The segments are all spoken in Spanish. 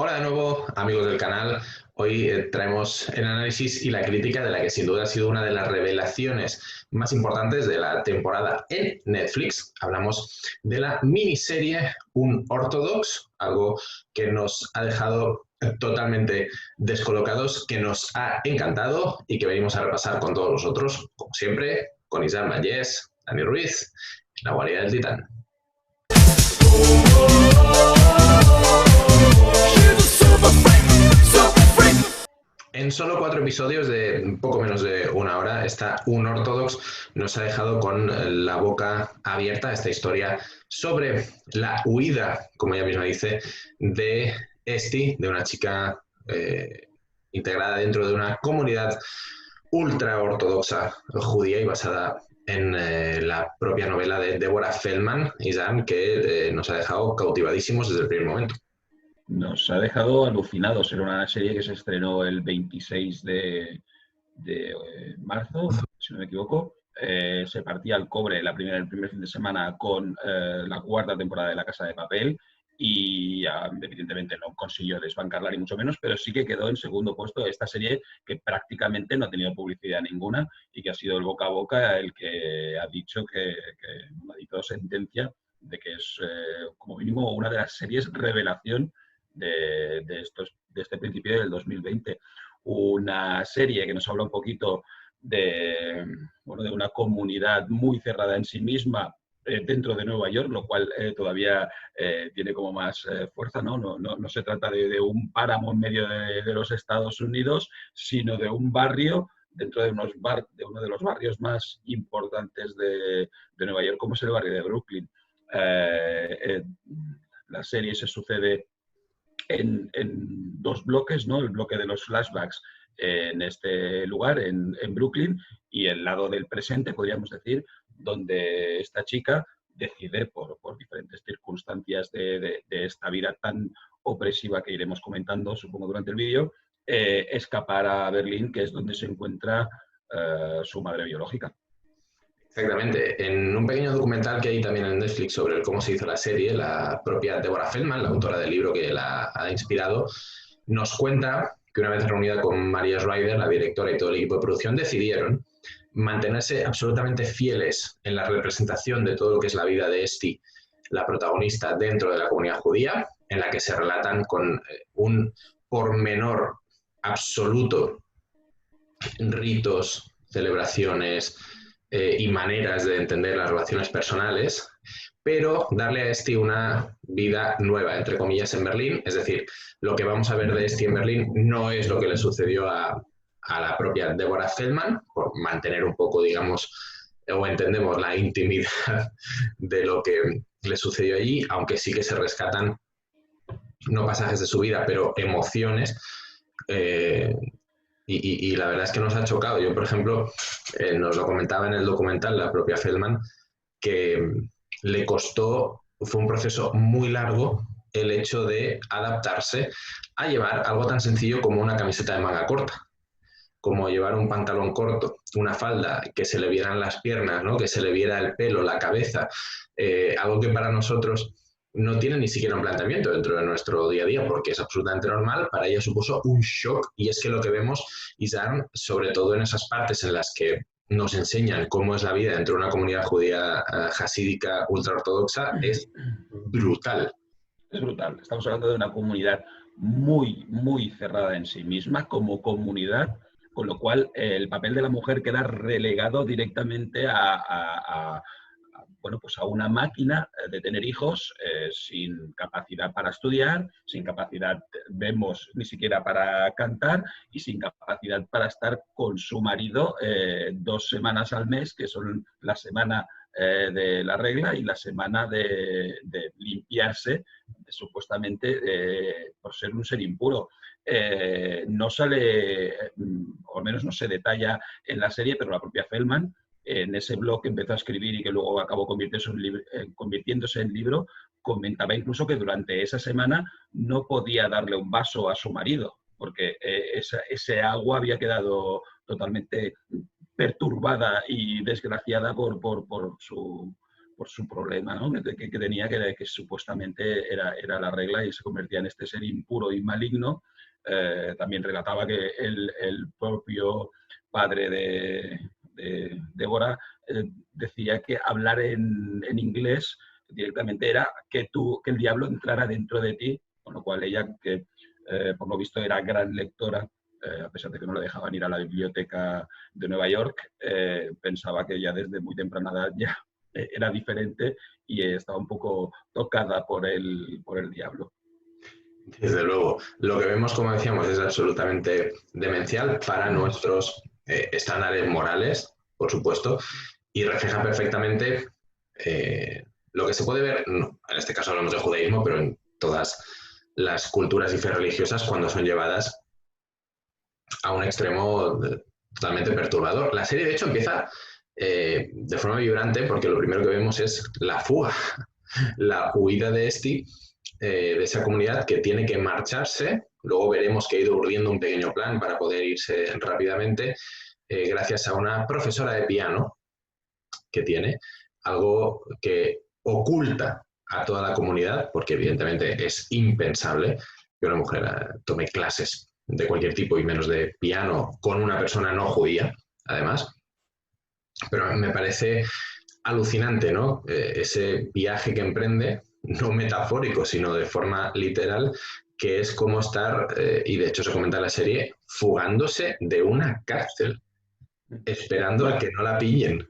Hola de nuevo, amigos del canal. Hoy traemos el análisis y la crítica de la que sin duda ha sido una de las revelaciones más importantes de la temporada en Netflix. Hablamos de la miniserie Unorthodox, algo que nos ha dejado totalmente descolocados, que nos ha encantado y que venimos a repasar con todos vosotros, como siempre, con Isaac Vallés, Dani Ruiz, La Guarida del Titán. En solo 4 episodios de poco menos de una hora, esta Unorthodox nos ha dejado con la boca abierta esta historia sobre la huida, como ella misma dice, de Esti, de una chica integrada dentro de una comunidad ultra ortodoxa judía y basada en la propia novela de Deborah Feldman, Isam, que nos ha dejado cautivadísimos desde el primer momento. Nos ha dejado alucinados. Era una serie que se estrenó el 26 de marzo, si no me equivoco. Se partía al cobre el primer fin de semana con la cuarta temporada de La Casa de Papel y evidentemente no consiguió desbancarla ni mucho menos, pero sí que quedó en segundo puesto esta serie que prácticamente no ha tenido publicidad ninguna y que ha sido el boca a boca el que ha dicho que ha dictado sentencia de que es como mínimo una de las series revelación de este principio del 2020. Una serie que nos habla un poquito de una comunidad muy cerrada en sí misma dentro de Nueva York, lo cual todavía tiene como más fuerza, ¿no? No se trata de un páramo en medio de los Estados Unidos, sino de un barrio dentro de uno de los barrios más importantes de Nueva York, como es el barrio de Brooklyn. La serie se sucede en dos bloques, ¿no? El bloque de los flashbacks en este lugar, en Brooklyn, y el lado del presente, podríamos decir, donde esta chica decide, por diferentes circunstancias de esta vida tan opresiva que iremos comentando, supongo, durante el vídeo, escapar a Berlín, que es donde se encuentra su madre biológica. Exactamente. En un pequeño documental que hay también en Netflix sobre cómo se hizo la serie, la propia Deborah Feldman, la autora del libro que la ha inspirado, nos cuenta que una vez reunida con Maria Schreiber, la directora y todo el equipo de producción, decidieron mantenerse absolutamente fieles en la representación de todo lo que es la vida de Esti, la protagonista dentro de la comunidad judía, en la que se relatan con un pormenor absoluto ritos, celebraciones y maneras de entender las relaciones personales, pero darle a Esti una vida nueva, entre comillas, en Berlín. Es decir, lo que vamos a ver de Esti en Berlín no es lo que le sucedió a la propia Deborah Feldman, por mantener un poco, digamos, o entendemos la intimidad de lo que le sucedió allí, aunque sí que se rescatan no pasajes de su vida, pero emociones. Y la verdad es que nos ha chocado. Yo, por ejemplo, nos lo comentaba en el documental la propia Feldman, que le costó, fue un proceso muy largo el hecho de adaptarse a llevar algo tan sencillo como una camiseta de manga corta, como llevar un pantalón corto, una falda, que se le vieran las piernas, ¿no? Que se le viera el pelo, la cabeza, algo que para nosotros no tiene ni siquiera un planteamiento dentro de nuestro día a día, porque es absolutamente normal. Para ella supuso un shock, y es que lo que vemos, Isaac, sobre todo en esas partes en las que nos enseñan cómo es la vida dentro de una comunidad judía jasídica ultraortodoxa, es brutal. Es brutal. Estamos hablando de una comunidad muy, muy cerrada en sí misma como comunidad, con lo cual el papel de la mujer queda relegado directamente pues a una máquina de tener hijos sin capacidad para estudiar, sin capacidad, vemos, ni siquiera para cantar y sin capacidad para estar con su marido 2 semanas al mes, que son la semana de la regla y la semana de limpiarse supuestamente por ser un ser impuro. No sale, o al menos no se detalla en la serie, pero la propia Feldman en ese blog que empezó a escribir y que luego acabó convirtiéndose en libro, comentaba incluso que durante esa semana no podía darle un vaso a su marido, porque ese agua había quedado totalmente perturbada y desgraciada por por su problema, ¿no? que tenía, que supuestamente era la regla y se convertía en este ser impuro y maligno. También relataba que el propio padre de Débora decía que hablar en inglés directamente era que el diablo entrara dentro de ti, con lo cual ella, que por lo visto era gran lectora, a pesar de que no le dejaban ir a la biblioteca de Nueva York, pensaba que ya desde muy temprana edad ya era diferente y estaba un poco tocada por el diablo. Desde luego, lo que vemos, como decíamos, es absolutamente demencial para nuestros estándares morales, por supuesto, y refleja perfectamente lo que se puede ver, no, en este caso hablamos de judaísmo, pero en todas las culturas y fe religiosas cuando son llevadas a un extremo totalmente perturbador. La serie, de hecho, empieza de forma vibrante porque lo primero que vemos es la fuga, la huida de de esa comunidad que tiene que marcharse. Luego veremos que ha ido urdiendo un pequeño plan para poder irse rápidamente, gracias a una profesora de piano que tiene, algo que oculta a toda la comunidad, porque evidentemente es impensable que una mujer tome clases de cualquier tipo y menos de piano con una persona no judía, además. Pero me parece alucinante, ¿no? Ese viaje que emprende, no metafórico, sino de forma literal, que es como estar, y de hecho se comenta en la serie, fugándose de una cárcel, esperando a que no la pillen.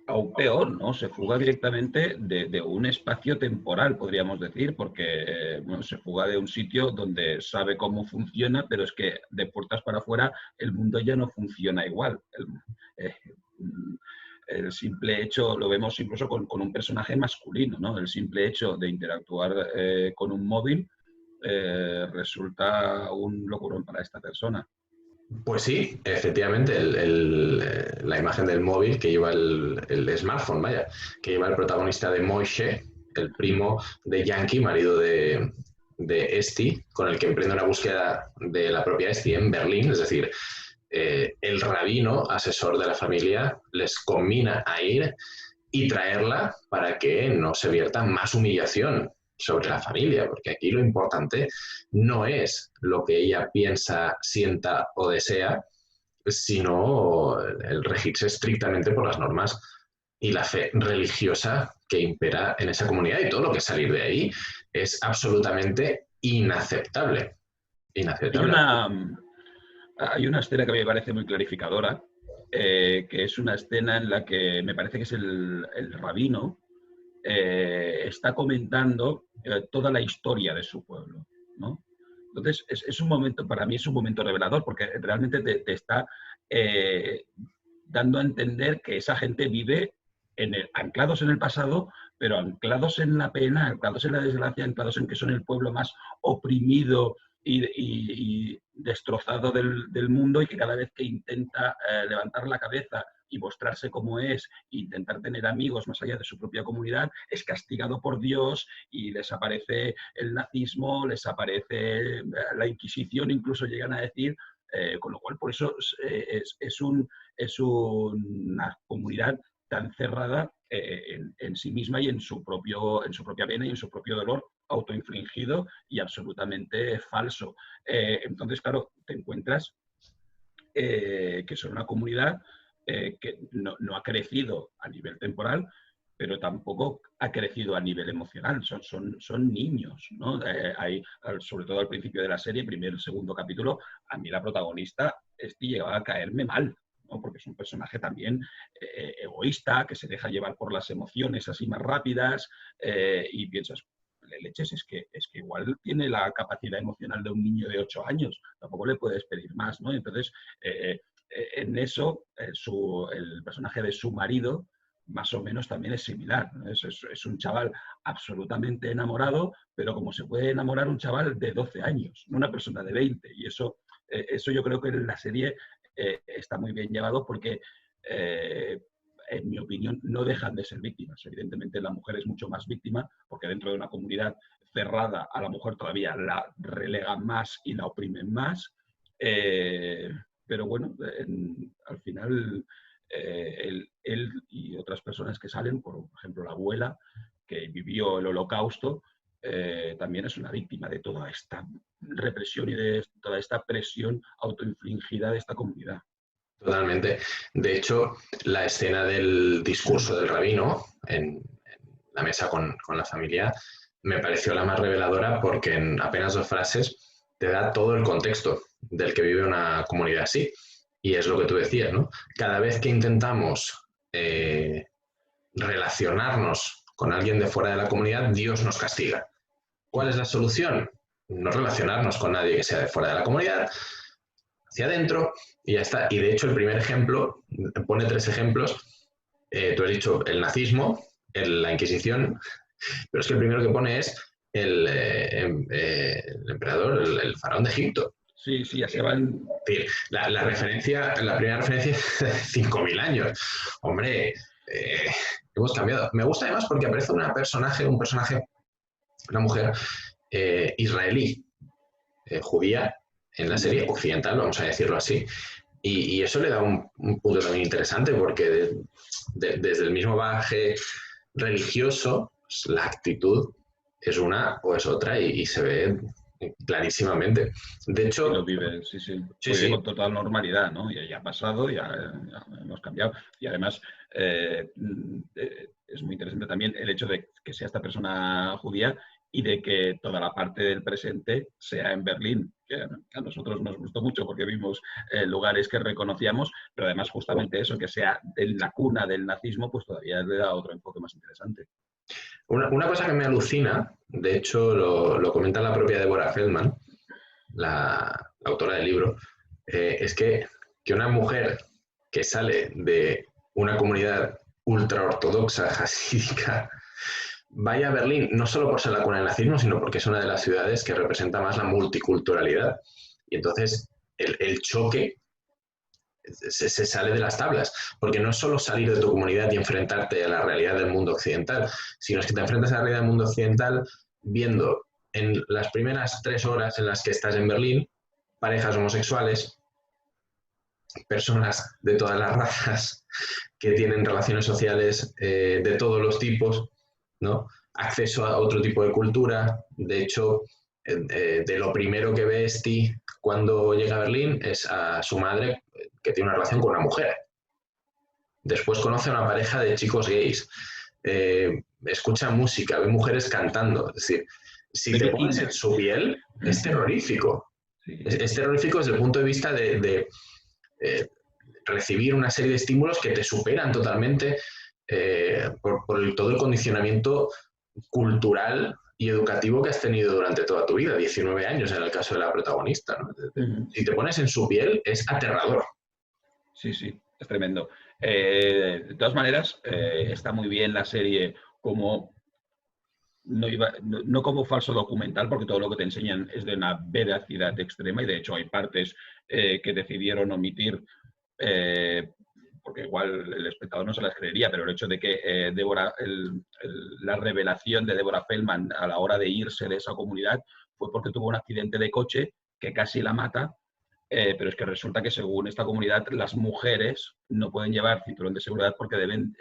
Aún peor, ¿no? Se fuga directamente de un espacio temporal, podríamos decir, porque bueno, se fuga de un sitio donde sabe cómo funciona, pero es que de puertas para afuera el mundo ya no funciona igual. Eh, el simple hecho, lo vemos incluso con un personaje masculino, ¿no? El simple hecho de interactuar con un móvil resulta un locurón para esta persona. Pues sí, efectivamente, la imagen del móvil que lleva el smartphone, vaya, que lleva el protagonista de Moishe, el primo de Yankee, marido de Esti, con el que emprende una búsqueda de la propia Esti en Berlín, es decir, el rabino, asesor de la familia, les conmina a ir y traerla para que no se vierta más humillación sobre la familia, porque aquí lo importante no es lo que ella piensa, sienta o desea, sino el regirse estrictamente por las normas y la fe religiosa que impera en esa comunidad, y todo lo que salir de ahí es absolutamente inaceptable. Hay Inaceptable. una, Hay una escena que me parece muy clarificadora, que es una escena en la que me parece que es el rabino, está comentando toda la historia de su pueblo, ¿no? Entonces, es un momento, para mí es un momento revelador, porque realmente te está eh, dando a entender que esa gente vive anclados en el pasado, pero anclados en la pena, anclados en la desgracia, anclados en que son el pueblo más oprimido y destrozado del mundo, y que cada vez que intenta levantar la cabeza y mostrarse como es, e intentar tener amigos más allá de su propia comunidad, es castigado por Dios y les aparece el nazismo, les aparece la Inquisición, incluso llegan a decir, con lo cual por eso es una comunidad tan cerrada en sí misma y en su propia pena y en su propio dolor autoinfligido y absolutamente falso. Entonces, claro, te encuentras que son una comunidad que no ha crecido a nivel temporal, pero tampoco ha crecido a nivel emocional. Son niños, ¿no? Sobre todo al principio de la serie, primer y segundo capítulo, a mí la protagonista llegaba a caerme mal, ¿no? Porque es un personaje también egoísta, que se deja llevar por las emociones así más rápidas, y piensas, leches, es que igual tiene la capacidad emocional de un niño de 8 años, tampoco le puedes pedir más, ¿no? Entonces, en eso, el personaje de su marido, más o menos también es similar, ¿no? Es un chaval absolutamente enamorado, pero como se puede enamorar un chaval de 12 años, no una persona de 20. Y eso yo creo que en la serie está muy bien llevado porque, en mi opinión, no dejan de ser víctimas. Evidentemente la mujer es mucho más víctima porque dentro de una comunidad cerrada a la mujer todavía la relegan más y la oprimen más. Pero bueno, al final él y otras personas que salen, por ejemplo la abuela, que vivió el Holocausto, también es una víctima de toda esta represión y de toda esta presión autoinfligida de esta comunidad. Totalmente. De hecho, la escena del discurso del rabino en la mesa con la familia me pareció la más reveladora porque en apenas 2 frases te da todo el contexto del que vive una comunidad así. Y es lo que tú decías, ¿no? Cada vez que intentamos relacionarnos con alguien de fuera de la comunidad, Dios nos castiga. ¿Cuál es la solución? No relacionarnos con nadie que sea de fuera de la comunidad, hacia adentro, y ya está. Y de hecho, el primer ejemplo, pone 3 ejemplos. Tú has dicho el nazismo, la Inquisición, pero es que el primero que pone es el emperador, el faraón de Egipto. Sí, sí, ya se van. La primera referencia es de 5.000 años. Hombre, hemos cambiado. Me gusta además porque aparece un personaje, una mujer israelí, judía, en la serie occidental, vamos a decirlo así. Y eso le da un punto también interesante porque desde el mismo bagaje religioso, la actitud es una o es otra y se ve clarísimamente. De hecho, lo vive, sí. Vive con total normalidad, ¿no? Ya ha pasado, ya hemos cambiado. Y además es muy interesante también el hecho de que sea esta persona judía y de que toda la parte del presente sea en Berlín, que a nosotros nos gustó mucho porque vimos lugares que reconocíamos, pero además justamente eso, que sea en la cuna del nazismo, pues todavía le da otro enfoque más interesante. Una cosa que me alucina, de hecho lo comenta la propia Deborah Feldman, la autora del libro, es que una mujer que sale de una comunidad ultraortodoxa, hasídica, vaya a Berlín, no solo por ser la cuna del nazismo, sino porque es una de las ciudades que representa más la multiculturalidad. Y entonces el choque se sale de las tablas, porque no es solo salir de tu comunidad y enfrentarte a la realidad del mundo occidental, sino es que te enfrentas a la realidad del mundo occidental viendo en las primeras 3 horas en las que estás en Berlín parejas homosexuales, personas de todas las razas que tienen relaciones sociales de todos los tipos, ¿no? Acceso a otro tipo de cultura. De hecho, de lo primero que ve Esti cuando llega a Berlín es a su madre, que tiene una relación con una mujer. Después conoce a una pareja de chicos gays. Escucha música, ve mujeres cantando. Es decir, si te pones en su piel, es terrorífico. Sí. Es terrorífico desde el punto de vista de recibir una serie de estímulos que te superan totalmente por todo el condicionamiento cultural y educativo que has tenido durante toda tu vida, 19 años en el caso de la protagonista, ¿no? Si te pones en su piel, es aterrador. Sí, es tremendo. De todas maneras, está muy bien la serie como no como falso documental, porque todo lo que te enseñan es de una veracidad extrema y de hecho hay partes que decidieron omitir porque igual el espectador no se las creería, pero el hecho de que la revelación de Deborah Feldman a la hora de irse de esa comunidad fue porque tuvo un accidente de coche que casi la mata, pero es que resulta que según esta comunidad las mujeres no pueden llevar cinturón de seguridad porque deben,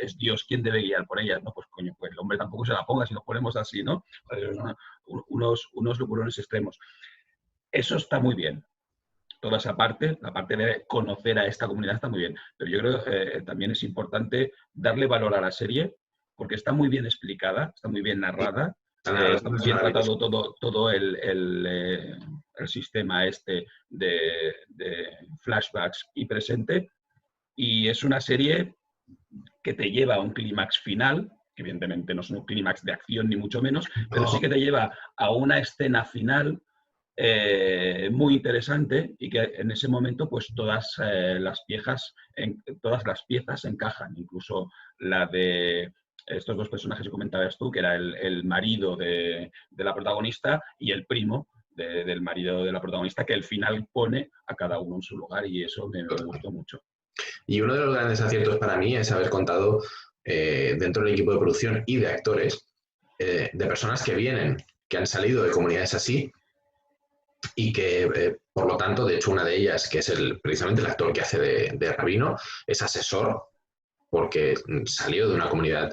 es Dios quien debe guiar por ellas, ¿no? Pues coño, pues el hombre tampoco se la ponga si nos ponemos así, ¿no? Unos lucurones extremos. Eso está muy bien. Toda esa parte, la parte de conocer a esta comunidad está muy bien, pero yo creo que también es importante darle valor a la serie porque está muy bien explicada, está muy bien narrada, está muy bien tratado todo el sistema este de flashbacks y presente, y es una serie que te lleva a un clímax final, que evidentemente no es un clímax de acción ni mucho menos, pero sí que te lleva a una escena final muy interesante y que en ese momento pues todas las piezas encajan, incluso la de estos 2 personajes que comentabas tú, que era el marido de la protagonista y el primo del marido de la protagonista, que al final pone a cada uno en su lugar y eso me gustó mucho. Y uno de los grandes aciertos para mí es haber contado dentro del equipo de producción y de actores de personas que han salido de comunidades así y que, por lo tanto, de hecho, una de ellas, que es precisamente el actor que hace de rabino, es asesor, porque salió de una comunidad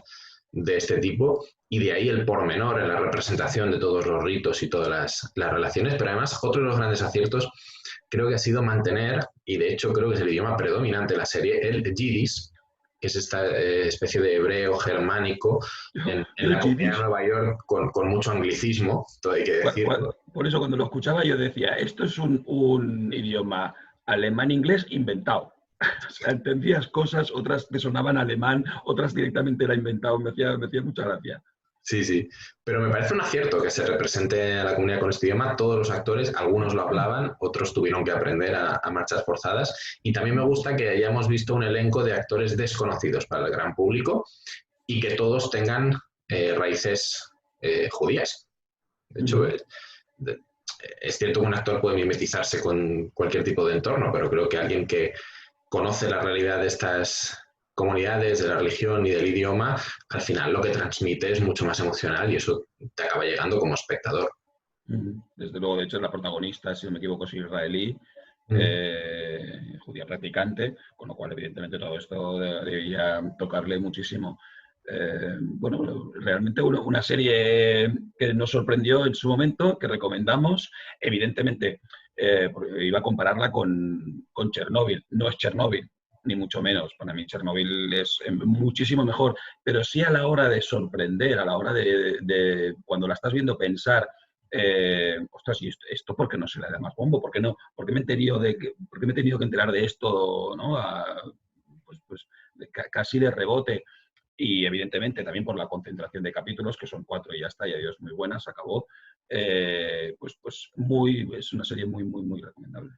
de este tipo, y de ahí el pormenor en la representación de todos los ritos y todas las relaciones, pero además otro de los grandes aciertos creo que ha sido mantener, y de hecho creo que es el idioma predominante de la serie, el yiddish, que es esta especie de hebreo germánico en Yo la comunidad de Yiddish, Nueva York con mucho anglicismo, todo hay que decir. por eso cuando lo escuchaba yo decía, esto es un idioma alemán-inglés inventado. O sea, entendías cosas, otras te sonaban alemán, otras directamente era inventado, me hacía mucha gracia. Sí, sí, pero me parece un acierto que se represente a la comunidad con este idioma. Todos los actores, algunos lo hablaban, otros tuvieron que aprender a marchas forzadas. Y también me gusta que hayamos visto un elenco de actores desconocidos para el gran público y que todos tengan raíces judías. De hecho, es cierto que un actor puede mimetizarse con cualquier tipo de entorno, pero creo que alguien que conoce la realidad de estas comunidades, de la religión y del idioma, al final lo que transmite es mucho más emocional y eso te acaba llegando como espectador. Desde luego, de hecho, es la protagonista, si no me equivoco, es israelí, judía practicante, con lo cual, evidentemente, todo esto debía tocarle muchísimo. Bueno, realmente una serie que nos sorprendió en su momento, que recomendamos, evidentemente, iba a compararla con Chernobyl. No es Chernobyl, ni mucho menos. Para mí Chernobyl es muchísimo mejor, pero sí a la hora de sorprender, a la hora de cuando la estás viendo pensar, ostras, ¿y esto por qué no se le da más bombo? ¿Por qué no? ¿Por qué me he tenido, por qué me he tenido que enterar de esto, ¿no? Pues casi de rebote. Y evidentemente también por la concentración de capítulos, que son 4 y ya está, y adiós, muy buena, se acabó. Es una serie muy, muy, muy recomendable.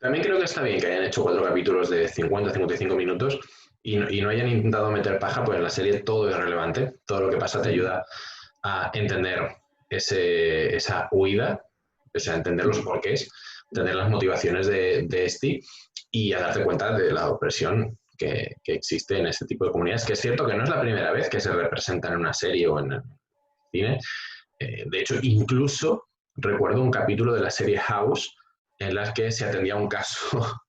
También creo que está bien que hayan hecho 4 capítulos de 50-55 minutos y no hayan intentado meter paja, pues en la serie todo es relevante, todo lo que pasa te ayuda a entender esa huida, o sea, entender los porqués, entender las motivaciones de este y a darte cuenta de la opresión que existe en este tipo de comunidades, que es cierto que no es la primera vez que se representan en una serie o en el cine. De hecho, incluso recuerdo un capítulo de la serie House en la que se atendía un caso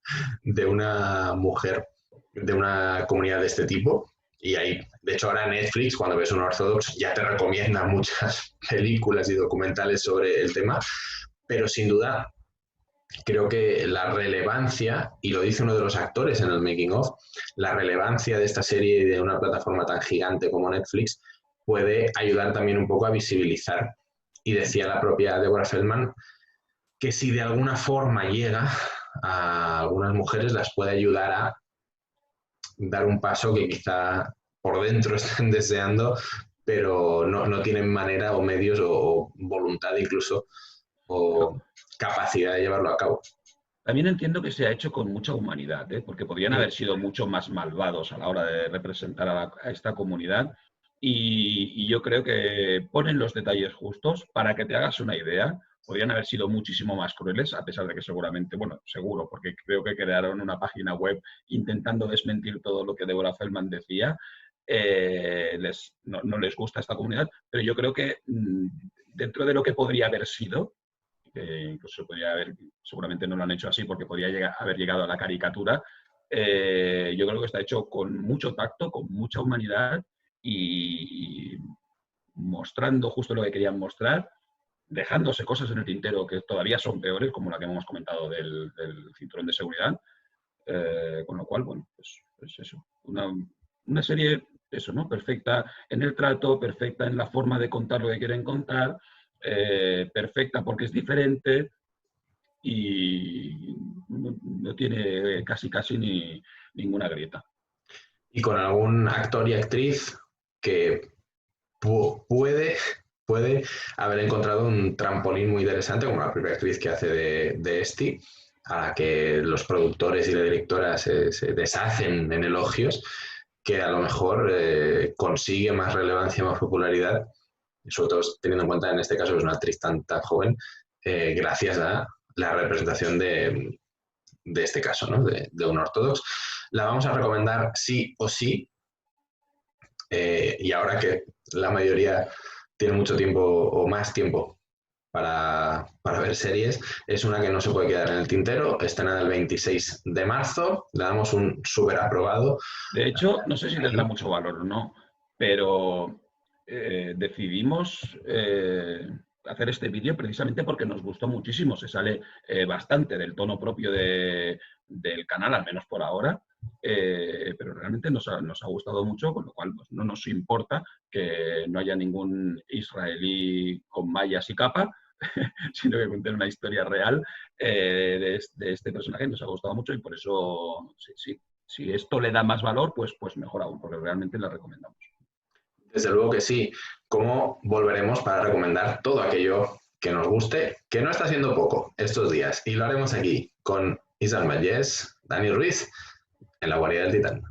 de una mujer de una comunidad de este tipo. Y ahí, de hecho, ahora Netflix, cuando ves un Orthodox, ya te recomienda muchas películas y documentales sobre el tema, pero sin duda creo que la relevancia, y lo dice uno de los actores en el making of, la relevancia de esta serie y de una plataforma tan gigante como Netflix puede ayudar también un poco a visibilizar. Y decía la propia Deborah Feldman que si de alguna forma llega a algunas mujeres, las puede ayudar a dar un paso que quizá por dentro están deseando, pero no tienen manera o medios o voluntad incluso o capacidad de llevarlo a cabo. También entiendo que se ha hecho con mucha humanidad, ¿eh? Porque podrían haber sido mucho más malvados a la hora de representar a esta comunidad. Y yo creo que ponen los detalles justos para que te hagas una idea. Podrían haber sido muchísimo más crueles, a pesar de que seguramente, bueno, seguro, porque creo que crearon una página web intentando desmentir todo lo que Deborah Feldman decía. No les gusta esta comunidad, pero yo creo que dentro de lo que podría haber sido, que incluso podría haber, seguramente no lo han hecho así porque podría haber llegado a la caricatura, yo creo que está hecho con mucho tacto, con mucha humanidad y mostrando justo lo que querían mostrar, dejándose cosas en el tintero que todavía son peores, como la que hemos comentado del cinturón de seguridad, con lo cual, bueno, pues eso, una serie, eso, ¿no? Perfecta en el trato, perfecta en la forma de contar lo que quieren contar, perfecta porque es diferente y no tiene casi ni ninguna grieta. Y con algún actor y actriz que puede haber encontrado un trampolín muy interesante, como la propia actriz que hace de Esti, a la que los productores y la directora se deshacen en elogios, que a lo mejor consigue más relevancia, más popularidad, sobre todo teniendo en cuenta en este caso que es una actriz tan joven, gracias a la representación de este caso, ¿no? de un ortodox. La vamos a recomendar sí o sí, y ahora que la mayoría tiene mucho tiempo o más tiempo para ver series, es una que no se puede quedar en el tintero, estrena el 26 de marzo, le damos un súper aprobado. De hecho, no sé si tendrá mucho valor o no, pero decidimos hacer este vídeo precisamente porque nos gustó muchísimo. Se sale bastante del tono propio del canal, al menos por ahora, pero realmente nos ha gustado mucho, con lo cual pues, no nos importa que no haya ningún israelí con mallas y capa, sino que cuenten una historia real de este personaje. Nos ha gustado mucho y por eso sí. Si esto le da más valor, pues mejor aún, porque realmente la recomendamos. Desde luego que sí. ¿Cómo volveremos para recomendar todo aquello que nos guste, que no está siendo poco estos días? Y lo haremos aquí con Isaac Vallés, Dani Ruiz, en La Guarida del Titán.